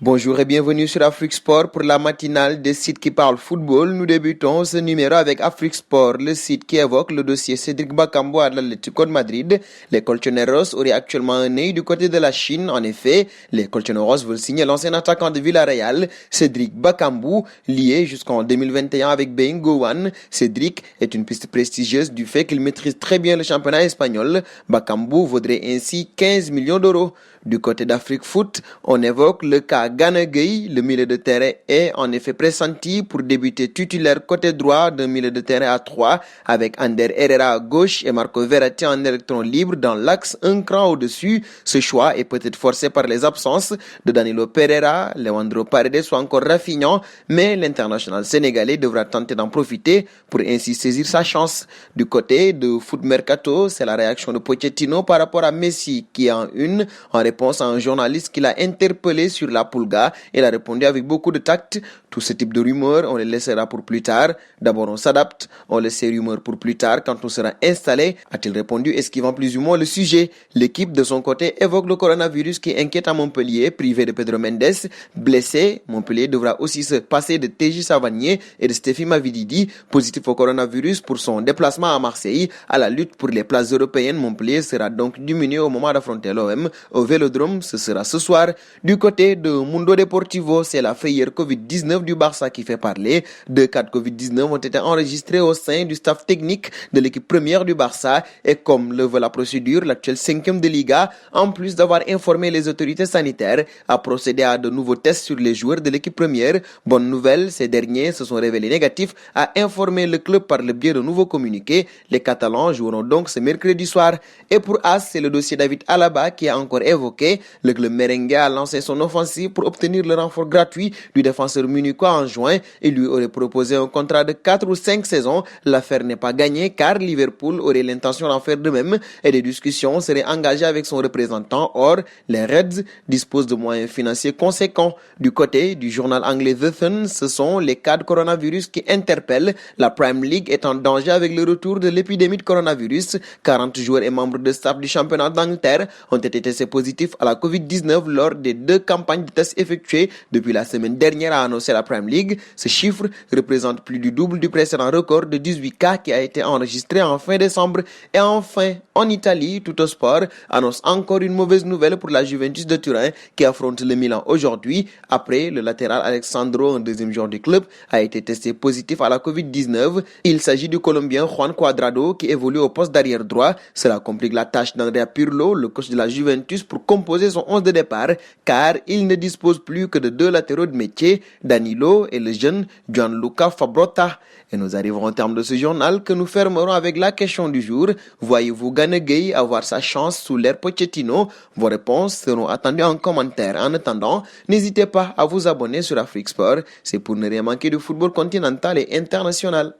Bonjour et bienvenue sur Afrique Sport pour la matinale des sites qui parlent football. Nous débutons ce numéro avec Afrique Sport, le site qui évoque le dossier Cédric Bakambu à l'Atlético de Madrid. Les Colchoneros auraient actuellement un œil du côté de la Chine. En effet, les Colchoneros veulent signer l'ancien attaquant de Villarreal, Cédric Bakambu, lié jusqu'en 2021 avec Bein Gowan. Cédric est une piste prestigieuse du fait qu'il maîtrise très bien le championnat espagnol. Bakambu vaudrait ainsi 15 millions d'euros. Du côté d'Afrique Foot, on évoque le cas Gana Gueye. Le milieu de terrain est en effet pressenti pour débuter titulaire côté droit d'un milieu de terrain à 3 avec Ander Herrera à gauche et Marco Verratti en électron libre dans l'axe un cran au-dessus. Ce choix est peut-être forcé par les absences de Danilo Pereira, Leandro Paredes ou encore Rafinha, mais l'international sénégalais devra tenter d'en profiter pour ainsi saisir sa chance. Du côté de Foot Mercato, c'est la réaction de Pochettino par rapport à Messi qui en une en réponse à un journaliste qui l'a interpellé sur la Pulga. Il a répondu avec beaucoup de tact. Tout ce type de rumeurs, on les laissera pour plus tard. D'abord, on s'adapte. On laisse ces rumeurs pour plus tard quand on sera installé, a-t-il répondu, esquivant plus ou moins le sujet. L'équipe, de son côté, évoque le coronavirus qui inquiète à Montpellier, privé de Pedro Mendes. Blessé, Montpellier devra aussi se passer de TJ Savanier et de Stéphie Mavididi, positif au coronavirus pour son déplacement à Marseille. À la lutte pour les places européennes, Montpellier sera donc diminué au moment d'affronter l'OM. Au Vélodrome, ce sera ce soir. Du côté de Mundo Deportivo, c'est la frayeur Covid-19 du Barça qui fait parler. 2 cas de Covid-19 ont été enregistrés au sein du staff technique de l'équipe première du Barça et comme le veut la procédure, l'actuel 5e de Liga, en plus d'avoir informé les autorités sanitaires, a procédé à de nouveaux tests sur les joueurs de l'équipe première. Bonne nouvelle, ces derniers se sont révélés négatifs, a informé le club par le biais de nouveaux communiqués. Les Catalans joueront donc ce mercredi soir. Et pour As, c'est le dossier David Alaba qui a encore évoqué. Le club merengue a lancé son offensive pour obtenir le renfort gratuit du défenseur munichois en juin. Il lui aurait proposé un contrat de 4 ou 5 saisons. L'affaire n'est pas gagnée car Liverpool aurait l'intention d'en faire de même et des discussions seraient engagées avec son représentant. Or, les Reds disposent de moyens financiers conséquents. Du côté du journal anglais The Sun, ce sont les cas de coronavirus qui interpellent. La Premier League est en danger avec le retour de l'épidémie de coronavirus. 40 joueurs et membres de staff du championnat d'Angleterre ont été testés positifs à la Covid-19 lors des 2 campagnes de tests effectuées depuis la semaine dernière, a annoncé la Premier League. Ce chiffre représente plus du double du précédent record de 18 cas qui a été enregistré en fin décembre. Et enfin, en Italie, Tuttosport annonce encore une mauvaise nouvelle pour la Juventus de Turin qui affronte le Milan aujourd'hui. Après, le latéral Alexandro, un deuxième joueur du club, a été testé positif à la Covid-19. Il s'agit du Colombien Juan Cuadrado qui évolue au poste d'arrière droit. Cela complique la tâche d'Andrea Pirlo, le coach de la Juventus, pour composer son 11 de départ car il ne dispose plus que de 2 latéraux de métier, Danilo et le jeune Gianluca Fabrotta. Et nous arrivons au terme de ce journal que nous fermerons avec la question du jour. Voyez-vous Gana Gueye avoir sa chance sous l'ère Pochettino? Vos réponses seront attendues en commentaire. En attendant, n'hésitez pas à vous abonner sur Afrique Sport. C'est pour ne rien manquer du football continental et international.